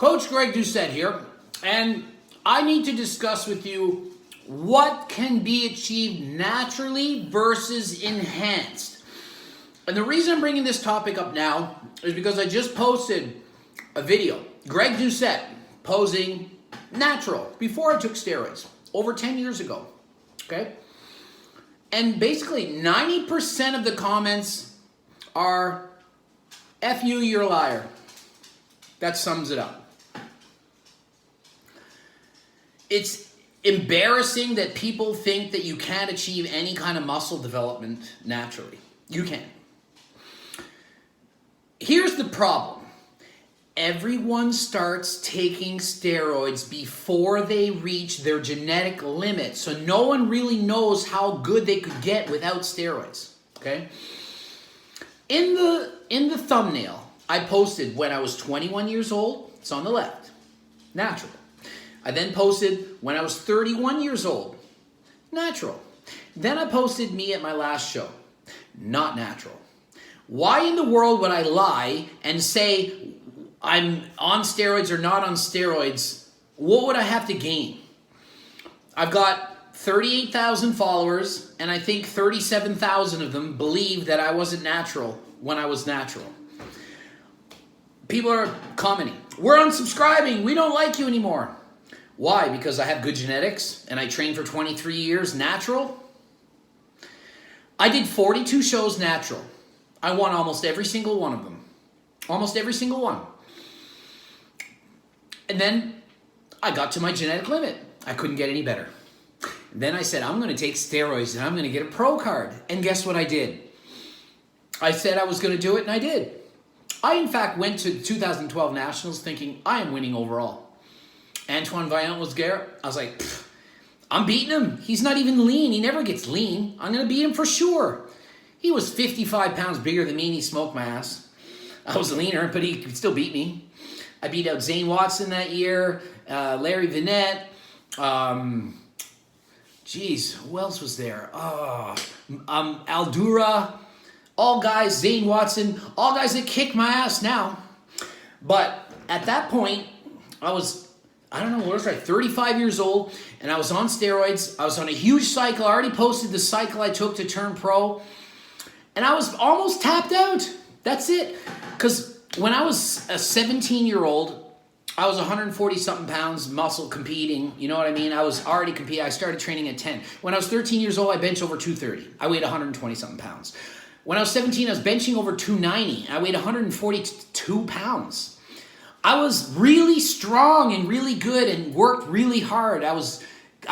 Coach Greg Doucette here, and I need to discuss with you what can be achieved naturally versus enhanced. And the reason I'm bringing this topic up now is because I just posted a video. Greg Doucette posing natural before I took steroids over 10 years ago, okay? And basically 90% of the comments are, F you, you're a liar. That sums it up. It's embarrassing that people think that you can't achieve any kind of muscle development naturally. You can. Here's the problem. Everyone starts taking steroids before they reach their genetic limit. So no one really knows how good they could get without steroids. Okay? In the thumbnail, I posted when I was 21 years old. It's on the left. Natural. I then posted when I was 31 years old. Natural. Then I posted me at my last show. Not natural. Why in the world would I lie and say I'm on steroids or not on steroids? What would I have to gain? I've got 38,000 followers, and I think 37,000 of them believe that I wasn't natural when I was natural. People are commenting, we're unsubscribing, we don't like you anymore. Why? Because I have good genetics and I trained for 23 years natural? I did 42 shows natural. I won almost every single one of them. Almost every single one. And then I got to my genetic limit. I couldn't get any better. Then I said, I'm going to take steroids and I'm going to get a pro card. And guess what I did? I said I was going to do it and I did. I, in fact, went to the 2012 Nationals thinking I am winning overall. Antoine Vaillant was there. I was like, I'm beating him. He's not even lean. He never gets lean. I'm going to beat him for sure. He was 55 pounds bigger than me and he smoked my ass. I was leaner, but he could still beat me. I beat out Zane Watson that year, Larry Vinette. Who else was there? Aldura. All guys, Zane Watson, all guys that kick my ass now. But at that point, I was 35 years old, and I was on steroids. I was on a huge cycle. I already posted the cycle I took to turn pro, and I was almost tapped out. That's it. Because when I was a 17-year-old, I was 140-something pounds, muscle competing. You know what I mean? I was already competing. I started training at 10. When I was 13 years old, I benched over 230. I weighed 120-something pounds. When I was 17, I was benching over 290. I weighed 142 pounds. I was really strong and really good and worked really hard. I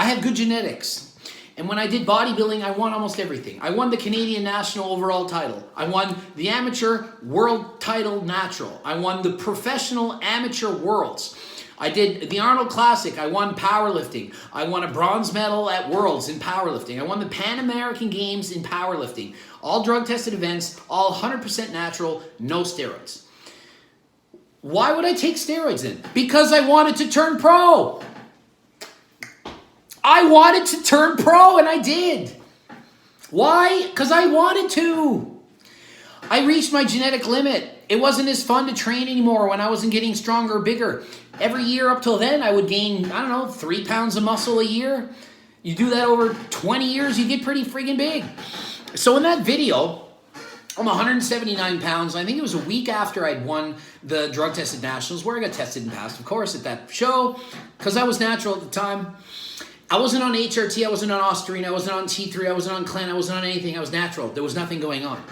had good genetics. And when I did bodybuilding, I won almost everything. I won the Canadian National overall title. I won the amateur world title natural. I won the professional amateur worlds. I did the Arnold Classic. I won powerlifting. I won a bronze medal at Worlds in powerlifting. I won the Pan American Games in powerlifting. All drug-tested events, all 100% natural, no steroids. Why would I take steroids then? Because I wanted to turn pro. I wanted to turn pro, and I did. Why? Because I wanted to. I reached my genetic limit. It wasn't as fun to train anymore when I wasn't getting stronger or bigger. Every year up till then, I would gain, 3 pounds of muscle a year. You do that over 20 years, you get pretty friggin' big. So in that video, I'm 179 pounds. I think it was a week after I'd won the drug-tested nationals, where I got tested and passed, of course, at that show, because I was natural at the time. I wasn't on HRT, I wasn't on Osterine, I wasn't on T3, I wasn't on Clen, I wasn't on anything. I was natural. There was nothing going on.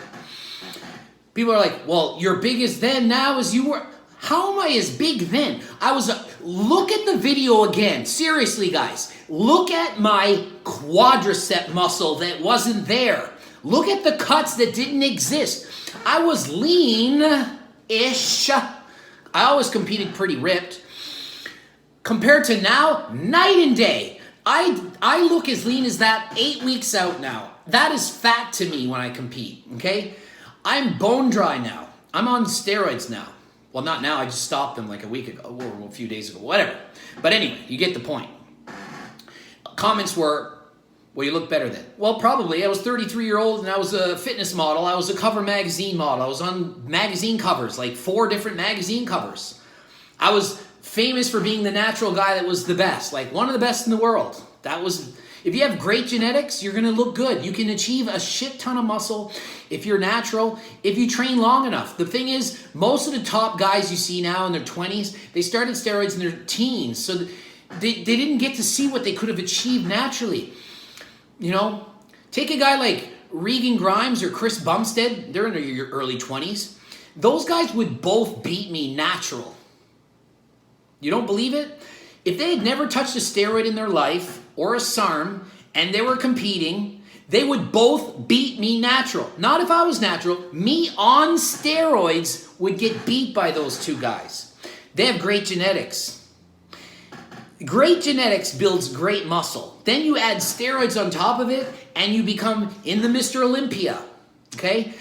People are like, well, you're big as then now as you were. How am I as big then? Look at the video again. Seriously, guys. Look at my quadricep muscle that wasn't there. Look at the cuts that didn't exist. I was lean-ish. I always competed pretty ripped. Compared to now, night and day. I look as lean as that 8 weeks out now. That is fat to me when I compete, okay? I'm bone dry now. I'm on steroids now. Well, not now. I just stopped them like a week ago or a few days ago, whatever. But anyway, you get the point. Comments were, well, you look better then. Well, probably. I was 33-year-old and I was a fitness model. I was a cover magazine model. I was on magazine covers, like 4 different magazine covers. I was famous for being the natural guy that was the best, like one of the best in the world. That was, if you have great genetics, you're going to look good. You can achieve a shit ton of muscle if you're natural, if you train long enough. The thing is, most of the top guys you see now in their 20s, they started steroids in their teens. So they didn't get to see what they could have achieved naturally. You know, take a guy like Regan Grimes or Chris Bumstead. They're in your early 20s. Those guys would both beat me natural. You don't believe it? If they had never touched a steroid in their life or a SARM and they were competing, they would both beat me natural. Not if I was natural. Me on steroids would get beat by those two guys. They have great genetics. Great genetics builds great muscle. Then you add steroids on top of it and you become in the Mr. Olympia. Okay?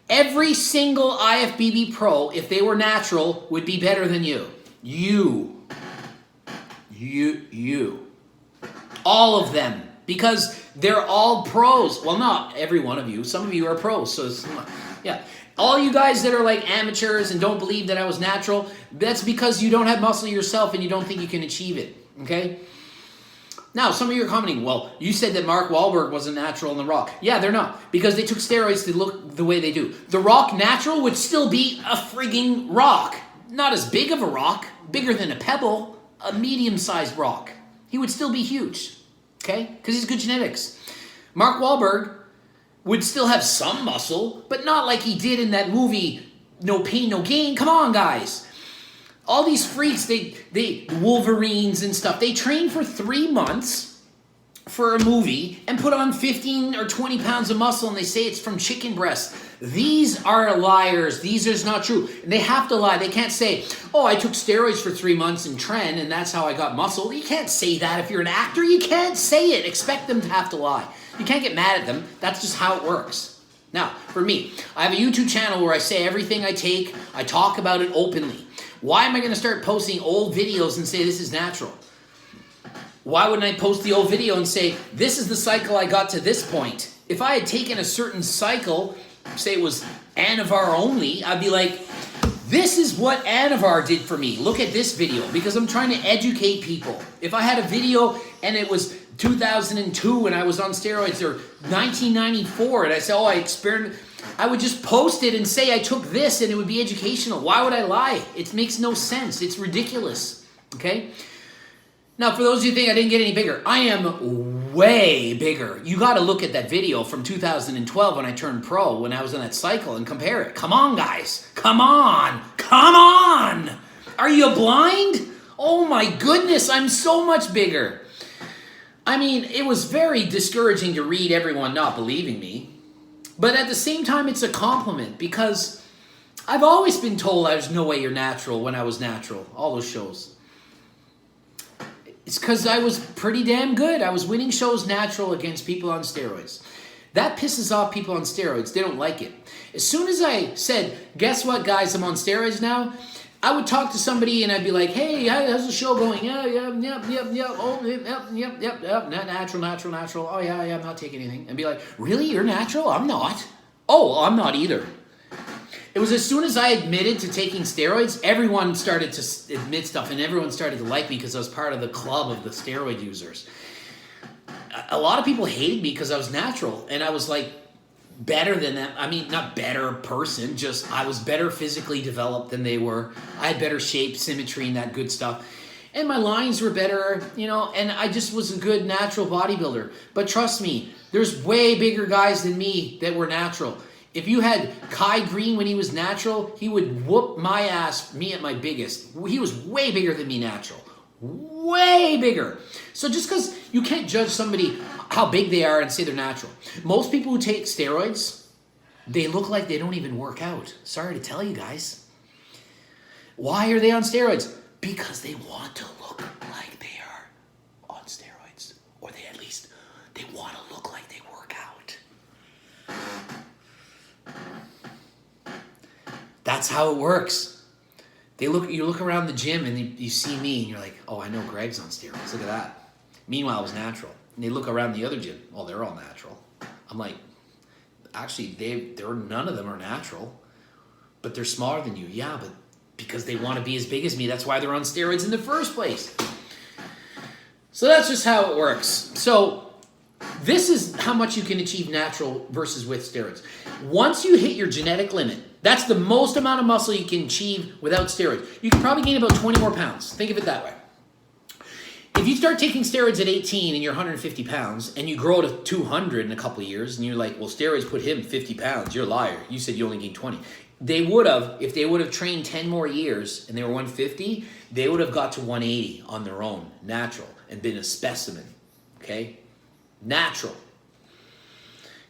Every single IFBB pro, if they were natural, would be better than you. You. All of them. Because they're all pros. Well, not every one of you. Some of you are pros. So, yeah. All you guys that are like amateurs and don't believe that I was natural, that's because you don't have muscle yourself and you don't think you can achieve it. Okay? Now, some of you are commenting, well, you said that Mark Wahlberg wasn't natural in The Rock. Yeah, they're not. Because they took steroids to look the way they do. The Rock natural would still be a frigging rock. Not as big of a rock. Bigger than a pebble. A medium-sized rock. He would still be huge. Okay? Because he's good genetics. Mark Wahlberg would still have some muscle, but not like he did in that movie, No Pain, No Gain. Come on, guys. All these freaks, they Wolverines and stuff, they train for 3 months for a movie and put on 15 or 20 pounds of muscle and they say it's from chicken breast. These are liars. These are not true. And they have to lie. They can't say, oh, I took steroids for 3 months in Tren and that's how I got muscle. You can't say that if you're an actor. You can't say it. Expect them to have to lie. You can't get mad at them. That's just how it works. Now, for me, I have a YouTube channel where I say everything I take. I talk about it openly. Why am I going to start posting old videos and say this is natural? Why wouldn't I post the old video and say, this is the cycle I got to this point? If I had taken a certain cycle, say it was Anavar only, I'd be like, this is what Anavar did for me. Look at this video, because I'm trying to educate people. If I had a video and it was 2002 and I was on steroids, or 1994 and I said, oh, I experimented, I would just post it and say I took this and it would be educational. Why would I lie? It makes no sense. It's ridiculous. Okay? Now, for those of you who think I didn't get any bigger, I am way bigger. You got to look at that video from 2012 when I turned pro, when I was on that cycle, and compare it. Come on, guys. Come on. Come on. Are you blind? Oh, my goodness. I'm so much bigger. I mean, it was very discouraging to read everyone not believing me. But at the same time, it's a compliment, because I've always been told there's no way you're natural when I was natural. All those shows. It's because I was pretty damn good. I was winning shows natural against people on steroids. That pisses off people on steroids. They don't like it. As soon as I said, guess what, guys, I'm on steroids now, I would talk to somebody and I'd be like, hey, how's the show going? Yeah, oh, yep, natural. Oh, yeah, I'm not taking anything. And be like, really? You're natural? I'm not. Oh, well, I'm not either. It was as soon as I admitted to taking steroids, everyone started to admit stuff and everyone started to like me because I was part of the club of the steroid users. A lot of people hated me because I was natural and I was like better than them. I mean, not better person, just I was better physically developed than they were. I had better shape, symmetry, and that good stuff. And my lines were better, you know, and I just was a good natural bodybuilder. But trust me, there's way bigger guys than me that were natural. If you had Kai Green when he was natural, he would whoop my ass, me at my biggest. He was way bigger than me natural. Way bigger. So just because you can't judge somebody how big they are and say they're natural. Most people who take steroids, they look like they don't even work out. Sorry to tell you guys. Why are they on steroids? Because they want to look like they are on steroids. Or they want to look like they work out. That's how it works. You look around the gym and you see me and you're like, oh, I know Greg's on steroids. Look at that. Meanwhile, I was natural. And they look around the other gym. Oh, they're all natural. I'm like, actually, none of them are natural. But they're smaller than you. Yeah, but because they want to be as big as me. That's why they're on steroids in the first place. So that's just how it works. So this is how much you can achieve natural versus with steroids. Once you hit your genetic limit, that's the most amount of muscle you can achieve without steroids. You can probably gain about 20 more pounds. Think of it that way. If you start taking steroids at 18 and you're 150 pounds and you grow to 200 in a couple of years and you're like, well, steroids put him 50 pounds. You're a liar. You said you only gained 20. They would have, if they would have trained 10 more years and they were 150, they would have got to 180 on their own, natural, and been a specimen, okay? Natural.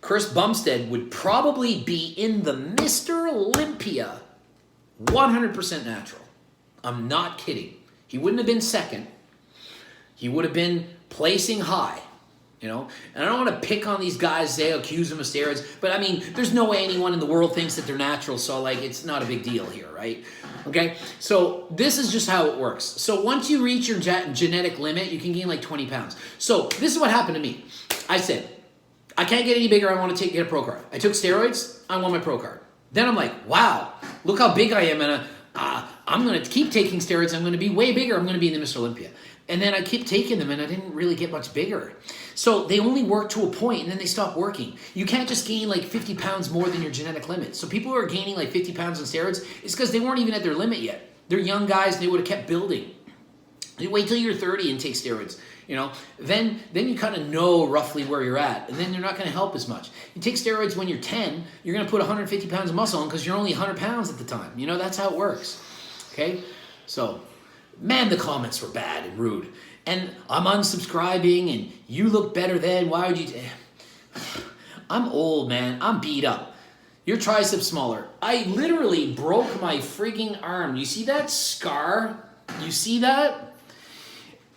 Chris Bumstead would probably be in the Mr. Olympia 100% natural. I'm not kidding. He wouldn't have been second. He would have been placing high, you know? And I don't want to pick on these guys, say, accuse them of steroids, but I mean, there's no way anyone in the world thinks that they're natural, so like, it's not a big deal here, right? Okay, so this is just how it works. So once you reach your genetic limit, you can gain like 20 pounds. So this is what happened to me. I said, I can't get any bigger, I want to get a pro card. I took steroids, I want my pro card. Then I'm like, wow, look how big I am, and I'm going to keep taking steroids, I'm going to be way bigger, I'm going to be in the Mr. Olympia. And then I kept taking them, and I didn't really get much bigger. So they only work to a point, and then they stop working. You can't just gain like 50 pounds more than your genetic limit. So people who are gaining like 50 pounds on steroids, it's because they weren't even at their limit yet. They're young guys, and they would have kept building. You wait till you're 30 and take steroids, you know. Then you kind of know roughly where you're at, and then they're not going to help as much. You take steroids when you're 10, you're going to put 150 pounds of muscle on because you're only 100 pounds at the time. You know, that's how it works, okay? So, man, the comments were bad and rude. And I'm unsubscribing, and you look better then. Why would you? I'm old, man. I'm beat up. Your tricep's smaller. I literally broke my frigging arm. You see that scar? You see that?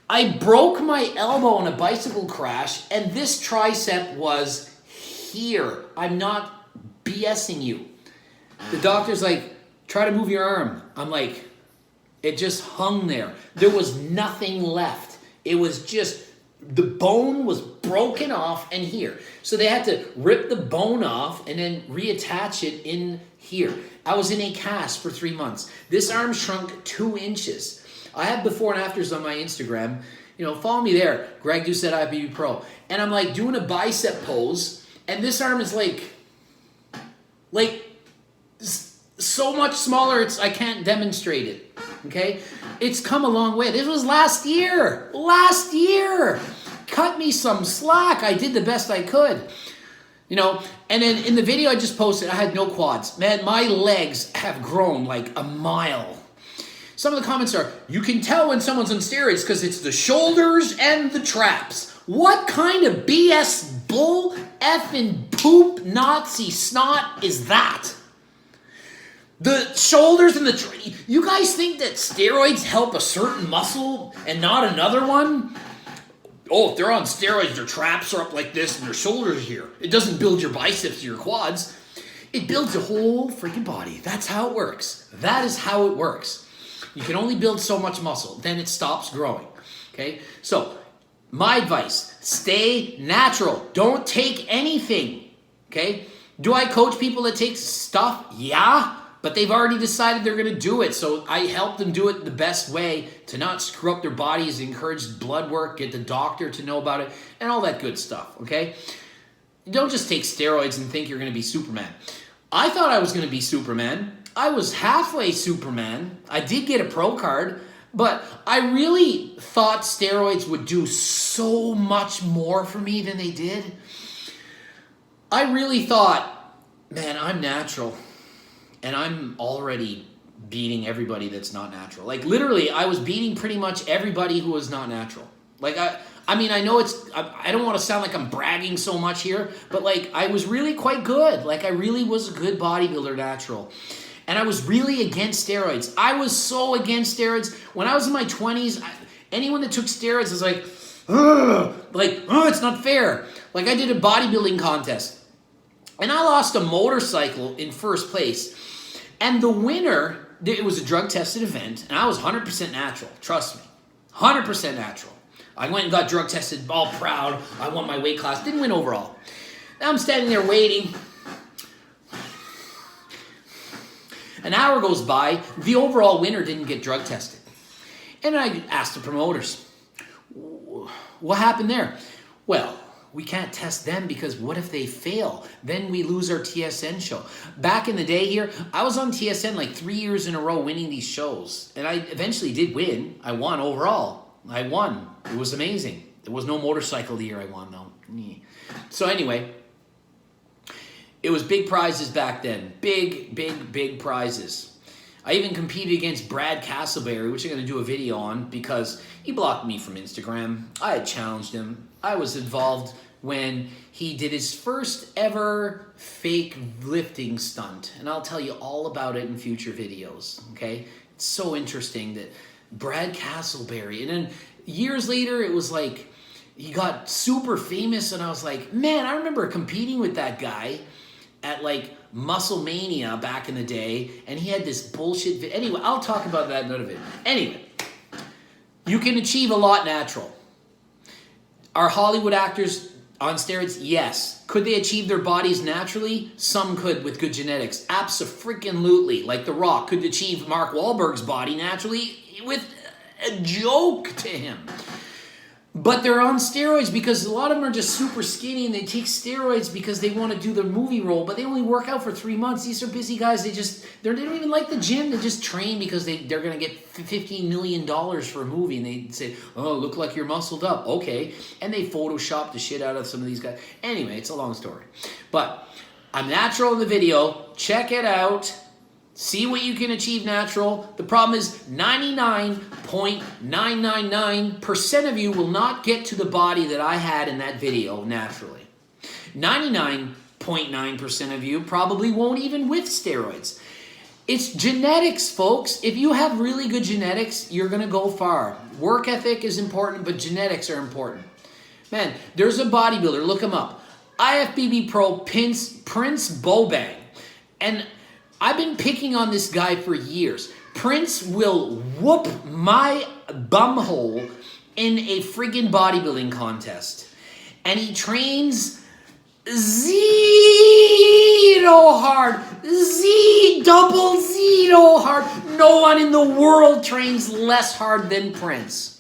I broke my elbow in a bicycle crash, and this tricep was here. I'm not BSing you. The doctor's like, try to move your arm. I'm like, it just hung there. There was nothing left. It was just, the bone was broken off and here. So they had to rip the bone off and then reattach it in here. I was in a cast for 3 months. This arm shrunk 2 inches. I have before and afters on my Instagram. You know, follow me there, Greg Doucette IFBB Pro. And I'm like doing a bicep pose, and this arm is like so much smaller, I can't demonstrate it, okay? It's come a long way. This was last year. Last year. Cut me some slack. I did the best I could, you know? And then in the video I just posted, I had no quads. Man, my legs have grown like a mile. Some of the comments are, you can tell when someone's on steroids because it's the shoulders and the traps. What kind of BS bull effing poop Nazi snot is that? The shoulders and the... You guys think that steroids help a certain muscle and not another one? Oh, if they're on steroids, their traps are up like this and their shoulders are here. It doesn't build your biceps or your quads. It builds your whole freaking body. That's how it works. That is how it works. You can only build so much muscle. Then it stops growing. Okay? So, my advice, stay natural. Don't take anything. Okay? Do I coach people that take stuff? Yeah. But they've already decided they're going to do it. So I help them do it the best way to not screw up their bodies, encourage blood work, get the doctor to know about it, and all that good stuff, okay? Don't just take steroids and think you're going to be Superman. I thought I was going to be Superman. I was halfway Superman. I did get a pro card, but I really thought steroids would do so much more for me than they did. I really thought, man, I'm natural. And I'm already beating everybody that's not natural. Like, literally, I was beating pretty much everybody who was not natural. Like, I mean, I know I don't want to sound like I'm bragging so much here, but, like, I was really quite good. Like, I really was a good bodybuilder natural. And I was really against steroids. I was so against steroids. When I was in my 20s, anyone that took steroids was like, ugh, like, oh, it's not fair. Like, I did a bodybuilding contest. And I lost a motorcycle in first place. And the winner, it was a drug-tested event, and I was 100% natural. Trust me. 100% natural. I went and got drug tested, all proud. I won my weight class. Didn't win overall. Now I'm standing there waiting. An hour goes by, the overall winner didn't get drug tested. And I asked the promoters, what happened there? Well, we can't test them because what if they fail? Then we lose our TSN show. Back in the day here, I was on TSN like 3 years in a row winning these shows. And I eventually did win. I won overall. I won. It was amazing. There was no motorcycle the year I won though. So anyway, it was big prizes back then. Big prizes. I even competed against Brad Castleberry, which I'm going to do a video on because he blocked me from Instagram. I had challenged him. I was involved when he did his first ever fake lifting stunt. And I'll tell you all about it in future videos, okay? It's so interesting that Brad Castleberry, and then years later it was like he got super famous and I was like, man, I remember competing with that guy at like Muscle Mania back in the day, and he had this bullshit anyway, I'll talk about that in another video. Anyway, you can achieve a lot natural. Are Hollywood actors on steroids? Yes. Could they achieve their bodies naturally? Some could with good genetics. Abso-freaking-lutely. Like The Rock could achieve Mark Wahlberg's body naturally with a joke to him. But they're on steroids because a lot of them are just super skinny and they take steroids because they want to do the movie role, but they only work out for 3 months. These are busy guys. They don't even like the gym. They just train because they're going to get $15 million for a movie, and they say, oh, look like you're muscled up. Okay. And they Photoshop the shit out of some of these guys. Anyway, it's a long story. But I'm natural in the video. Check it out. See what you can achieve natural. The problem is 99.999% of you will not get to the body that I had in that video naturally. 99.9% of you probably won't even with steroids. It's genetics, folks. If you have really good genetics, you're going to go far. Work ethic is important, but genetics are important. Man, there's a bodybuilder. Look him up. IFBB Pro Prince Bobang. And I've been picking on this guy for years. Prince will whoop my bumhole in a friggin' bodybuilding contest. And he trains zero hard. Double zero hard. No one in the world trains less hard than Prince.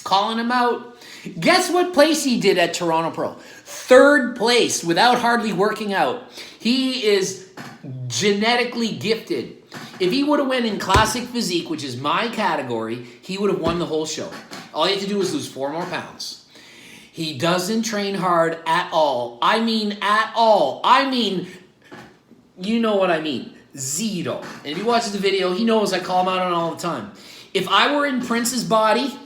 Calling him out. Guess what place he did at Toronto Pro? 3rd place without hardly working out. He is genetically gifted. If he would have went in classic physique, which is my category, he would have won the whole show. All he had to do was lose 4 more pounds. He doesn't train hard at all. I mean at all. I mean, you know what I mean. Zero. And if he watches the video, he knows I call him out on it all the time. If I were in Prince's body,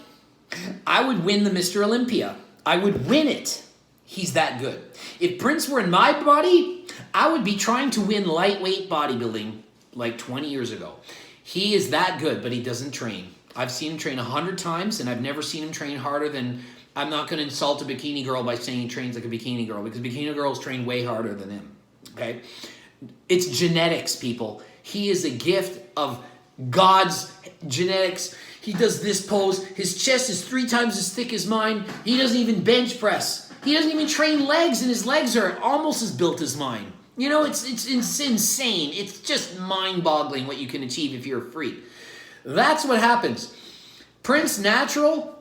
I would win the Mr. Olympia. I would win it. He's that good. If Prince were in my body, I would be trying to win lightweight bodybuilding like 20 years ago. He is that good, but he doesn't train. I've seen him train 100 times, and I've never seen him train harder than... I'm not going to insult a bikini girl by saying he trains like a bikini girl, because bikini girls train way harder than him. Okay? It's genetics, people. He is a gift of God's genetics. He does this pose. His chest is 3 times as thick as mine. He doesn't even bench press. He doesn't even train legs, and his legs are almost as built as mine. You know, it's insane. It's just mind-boggling what you can achieve if you're a freak. That's what happens. Prince Natural,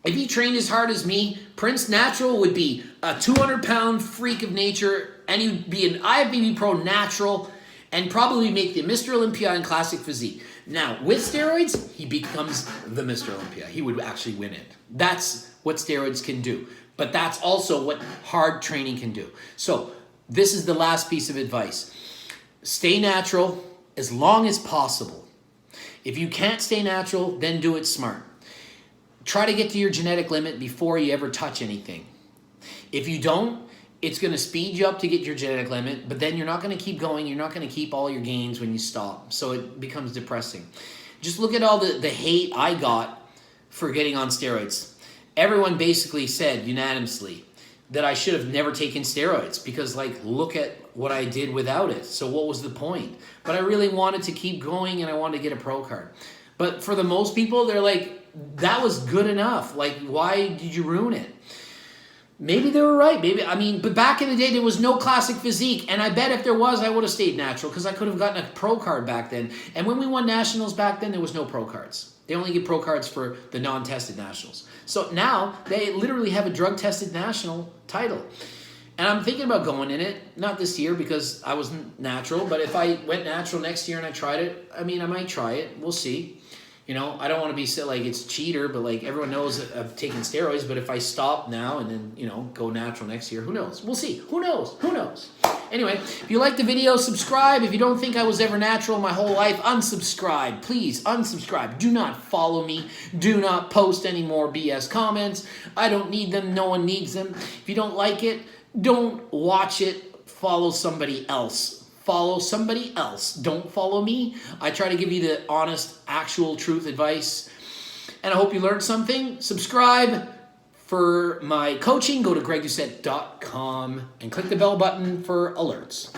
if he trained as hard as me, Prince Natural would be a 200-pound freak of nature, and he'd be an IFBB Pro Natural, and probably make the Mr. Olympia in classic physique. Now, with steroids, he becomes the Mr. Olympia. He would actually win it. That's what steroids can do. But that's also what hard training can do. So, this is the last piece of advice. Stay natural as long as possible. If you can't stay natural, then do it smart. Try to get to your genetic limit before you ever touch anything. If you don't, it's going to speed you up to get your genetic limit, but then you're not going to keep going. You're not going to keep all your gains when you stop. So it becomes depressing. Just look at all the hate I got for getting on steroids. Everyone basically said unanimously that I should have never taken steroids because, like, look at what I did without it. So what was the point? But I really wanted to keep going, and I wanted to get a pro card. But for the most people, they're like, that was good enough. Like, why did you ruin it? Maybe they were right. Maybe, I mean, but back in the day, there was no classic physique. And I bet if there was, I would have stayed natural because I could have gotten a pro card back then. And when we won nationals back then, there was no pro cards. They only get pro cards for the non-tested nationals. So now they literally have a drug-tested national title. And I'm thinking about going in it, not this year because I wasn't natural, but if I went natural next year and I tried it, I mean, I might try it. We'll see. You know, I don't want to be so like it's cheater, but like everyone knows that I've taken steroids. But if I stop now and then, you know, go natural next year, who knows? We'll see. Who knows? Who knows? Anyway, if you like the video, subscribe. If you don't think I was ever natural my whole life, unsubscribe. Please, unsubscribe. Do not follow me. Do not post any more BS comments. I don't need them. No one needs them. If you don't like it, don't watch it. Follow somebody else. Follow somebody else. Don't follow me. I try to give you the honest, actual truth advice. And I hope you learned something. Subscribe. For my coaching, go to gregdoucette.com and click the bell button for alerts.